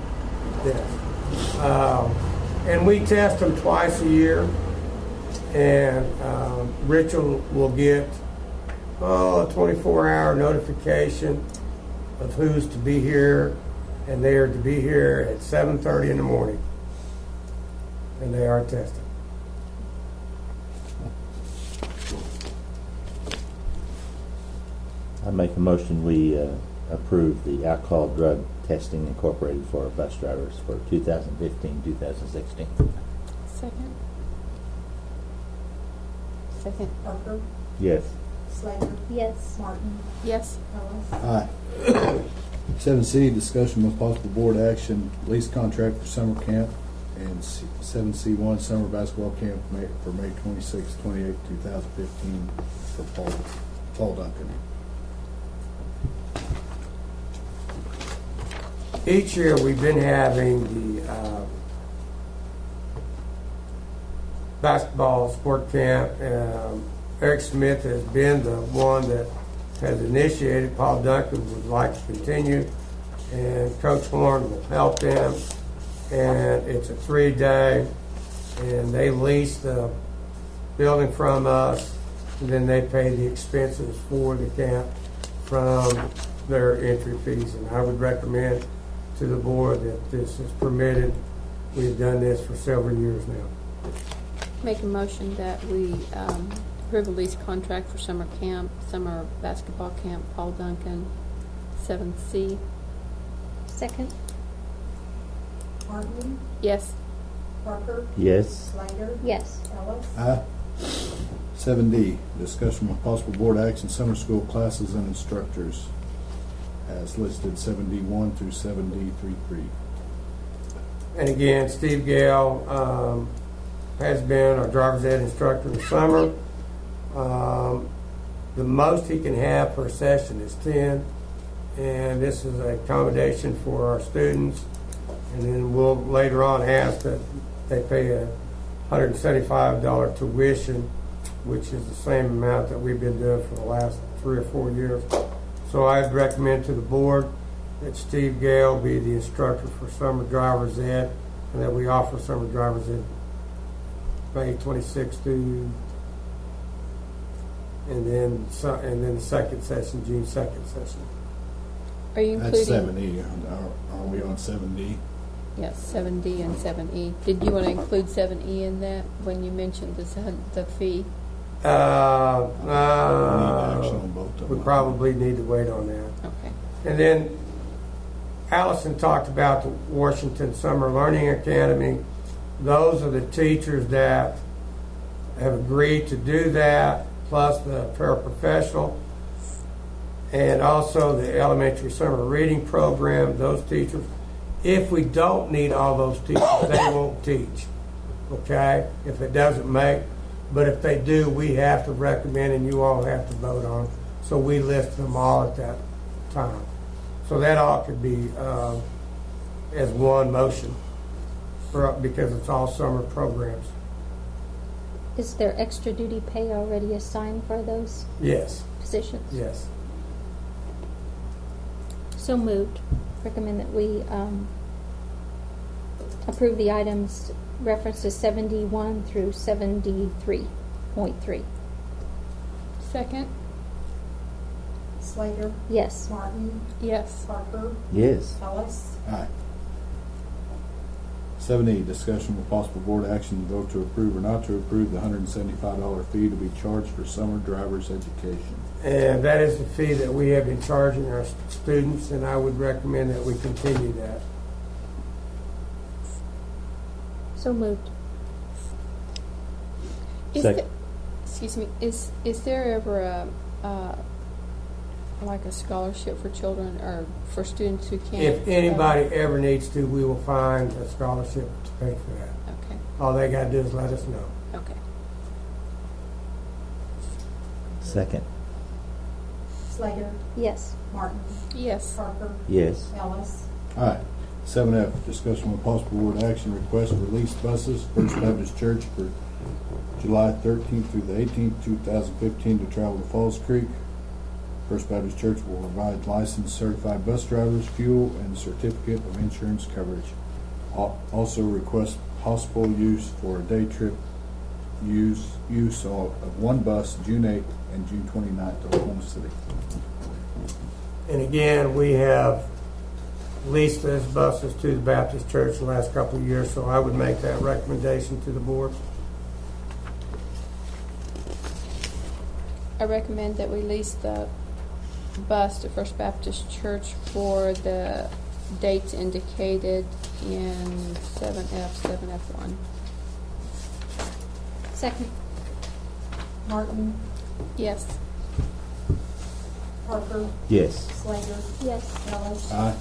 Yes. And we test them twice a year, and Richard will get a 24-hour notification of who's to be here, and they are to be here at 7:30 in the morning, and they are tested. I make a motion, we approve the Alcohol Drug Testing Incorporated for our bus drivers for 2015-2016. Second. Second. Parker, Yes. Slater, Yes. Martin, Yes. Ellis, Aye. 7C, discussion with possible board action, lease contract for summer camp, and 7C1, summer basketball camp for May 26, 28, 2015 for Paul Duncan. Each year we've been having the basketball sport camp. Eric Smith has been the one that has initiated. Paul Duncan would like to continue, and Coach Horn will help him. And it's a 3-day, and they lease the building from us, and then they pay the expenses for the camp from their entry fees. And I would recommend to the board that this is permitted. We've done this for several years now. Make a motion that we approve a lease contract for summer camp, summer basketball camp, Paul Duncan, 7C. Second. Martin, Yes. Parker, Yes. Slater, Yes. Ellis, Aye. 7D, discussion with possible board action, summer school classes and instructors, as listed 7D1 through 7D33. And again, Steve Gale has been our driver's ed instructor in the summer. The most he can have per session is 10, and this is an accommodation for our students. And then we'll later on ask that they pay a $175 tuition, which is the same amount that we've been doing for the last 3 or 4 years. So I'd recommend to the board that Steve Gale be the instructor for summer driver's ed, and that we offer summer driver's ed May 26th through, and then the second session, June 2nd session. Are you That's including? 7E. Are we on 7D? Yes, 7D and 7E. Did you want to include 7E in that when you mentioned the fee? Need action on both of We them. probably need to wait on that. Okay. And then Allison talked about the Washington Summer Learning Academy. Those are the teachers that have agreed to do that, plus the paraprofessional, and also the elementary summer reading program. Those teachers, if we don't need all those teachers, they won't teach, okay? If it doesn't make, but if they do, we have to recommend, and you all have to vote on. So we list them all at that time. So that all could be as one motion, because it's all summer programs. Is there extra duty pay already assigned for those Yes, positions? yes. So moved. Recommend that we approve the items referenced to 71 through 73.3. Second? Slater, Yes. Martin, Yes. Parker, Yes. Ellis. Aye. 7E, discussion with possible board action to vote to approve or not to approve the $175 fee to be charged for summer driver's education. And that is the fee that we have been charging our students, and I would recommend that we continue that. So moved. Second. Excuse me, is there ever like a scholarship for children or for students who can't? If anybody ever needs to, we will find a scholarship to pay for that. Okay, All they got to do is let us know. okay. Second. Slater, Yes. Martin, Yes. Parker, Yes. Ellis. Aye. 7F, discussion with possible board action request for leased buses, First Baptist Church for July 13th through the 18th, 2015 to travel to Falls Creek. First Baptist Church will provide licensed certified bus drivers, fuel, and certificate of insurance coverage. Also request possible use for a day trip use of one bus June 8th and June 29th to Oklahoma City. And again, we have leased those buses to the Baptist Church the last couple of years, so I would make that recommendation to the board. I recommend that we lease the bus to First Baptist Church for the dates indicated in 7F, 7F1. Second. Martin, Yes. Parker, Yes. Slater, Yes. Ellis. Aye.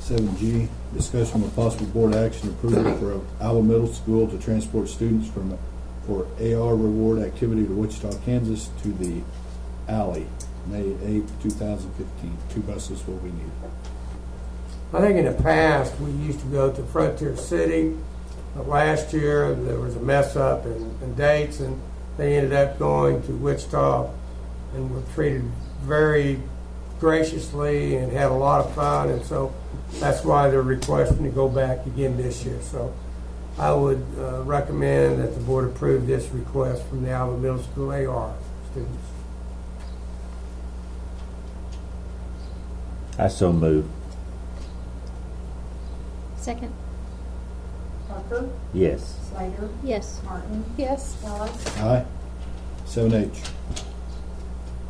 7G, discussion with possible board action approval for Alva Middle School to transport students for AR reward activity to Wichita, Kansas to the Alley, May 8th, 2015. 2 buses will be needed. I think in the past, we used to go to Frontier City, but last year there was a mess up in dates, and they ended up going to Wichita and were treated very graciously and had a lot of fun, and so that's why they're requesting to go back again this year. So I would recommend that the board approve this request from the Alva Middle School AR students. I so move. Second. Parker, Yes. Slater, Yes. Martin, Yes. Ellis. Aye. 7H,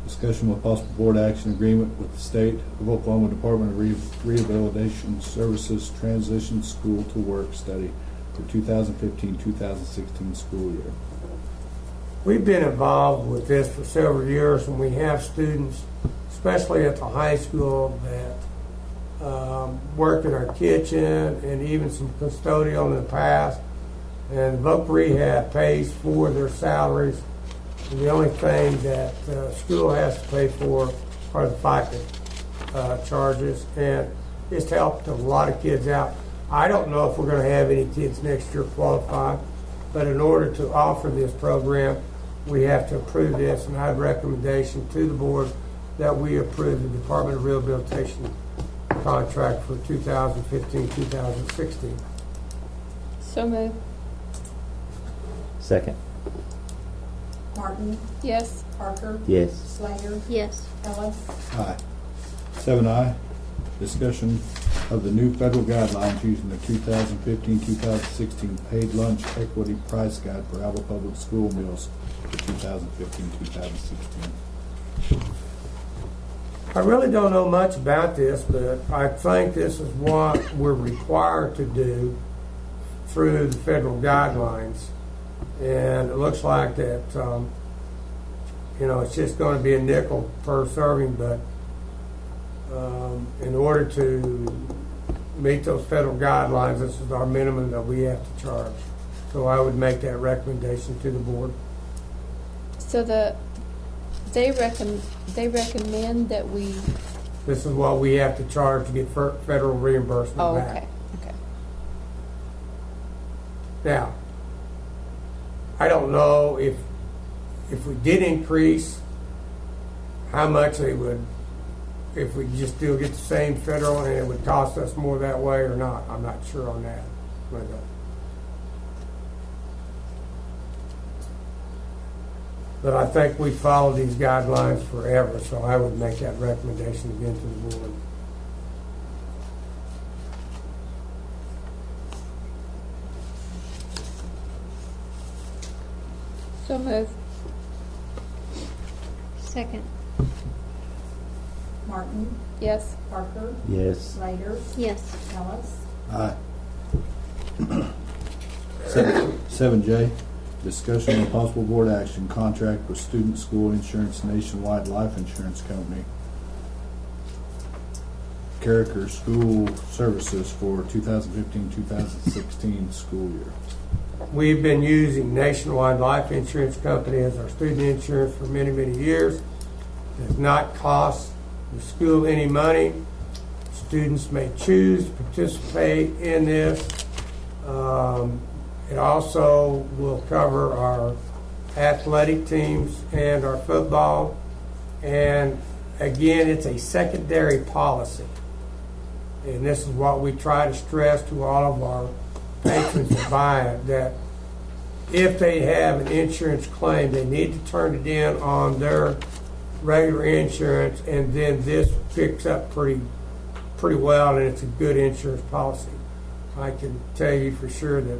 discussion with possible board action agreement with the State of Oklahoma Department of Rehabilitation Services Transition School to Work Study for 2015-2016 school year. We've been involved with this for several years, and we have students, especially at the high school, that work in our kitchen and even some custodial in the past. And Voc Rehab pays for their salaries. And the only thing that school has to pay for are the FICA charges, and it's helped a lot of kids out. I don't know if we're going to have any kids next year qualify, but in order to offer this program, we have to approve this, and I have a recommendation to the board that we approve the Department of Rehabilitation contract for 2015-2016. So moved. Second. Martin, Yes. Parker, Yes. Slater, Yes. Ellis. Aye. 7I, discussion of the new federal guidelines using the 2015-2016 paid lunch equity price guide for Alva Public School meals for 2015-2016. I really don't know much about this, but I think this is what we're required to do through the federal guidelines. And it looks like that, it's just going to be a nickel per serving, but in order to meet those federal guidelines, this is our minimum that we have to charge. So I would make that recommendation to the board. So they recommend that we. This is what we have to charge to get federal reimbursement Oh, back. okay. Okay. Now, I don't know if we did increase, how much they would if we just still get the same federal and it would cost us more that way or not. I'm not sure on that, Linda. But I think we followed these guidelines forever, so I would make that recommendation again to the board. So move. Second. Martin, Yes. Parker, Yes. Slater, Yes. Ellis. Aye. 7J, discussion on possible board action, contract with Student School Insurance Nationwide Life Insurance Company, Carricker School Services for 2015-2016 school year. We've been using Nationwide Life Insurance Company as our student insurance for many, many years. It does not cost the school any money. Students may choose to participate in this. It also will cover our athletic teams and our football. And again, it's a secondary policy. And this is what we try to stress to all of our patrons that buy it, that if they have an insurance claim, they need to turn it in on their regular insurance, and then this picks up pretty well, and it's a good insurance policy. I can tell you for sure that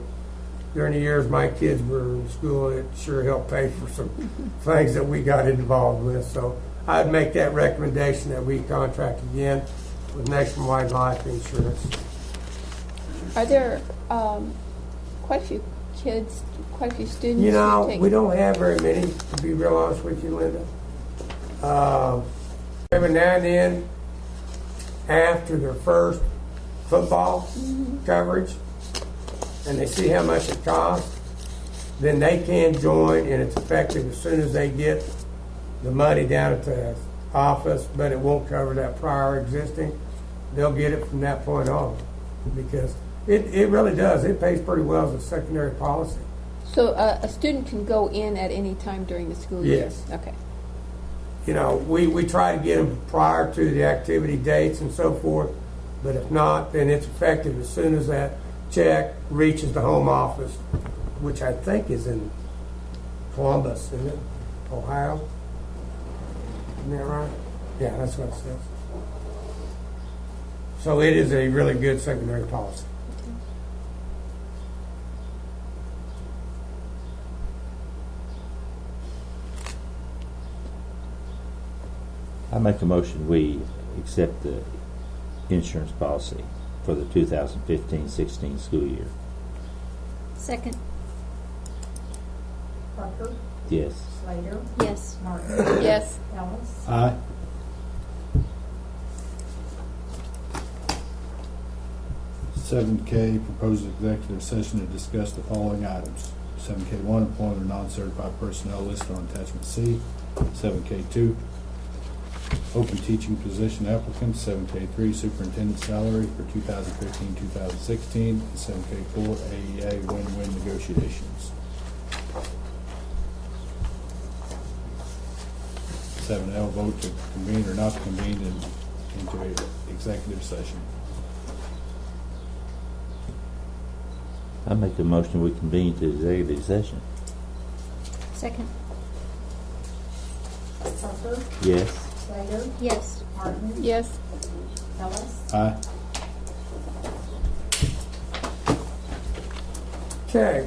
during the years my kids were in school, it sure helped pay for some things that we got involved with. So I'd make that recommendation that we contract again with Nationwide Life Insurance. Are there quite a few kids, quite a few students? You who know, take- we don't have very many, to be real honest with you, Linda. Every now and then, after their first football coverage, and they see how much it costs, then they can join, and it's effective as soon as they get the money down at the office, but it won't cover that prior existing. They'll get it from that point on, because it really does. It pays pretty well as a secondary policy. So a student can go in at any time during the school year? Yes. Okay. You know, we try to get them prior to the activity dates and so forth, but if not, then it's effective as soon as that check reaches the home office, which I think is in Columbus, isn't it? Ohio? Isn't that right? Yeah, that's what it says. So it is a really good secondary policy. I make a motion we accept the insurance policy for the 2015-16 school year. Second. Parker, Yes. Slater, Yes. Martin, Yes. Ellis. Aye. 7K, proposed executive session to discuss the following items. 7K1, employment of non-certified personnel listed on attachment C. 7K2, open teaching position applicants. 7K3, superintendent salary for 2015-2016. And 7K4, AEA win-win negotiations. 7L, vote to convene or not to convene into an executive session. I make a motion we convene to executive session. Second. Parker, Yes. Slater, Yes. Martin, Yes. Ellis. Aye. Okay,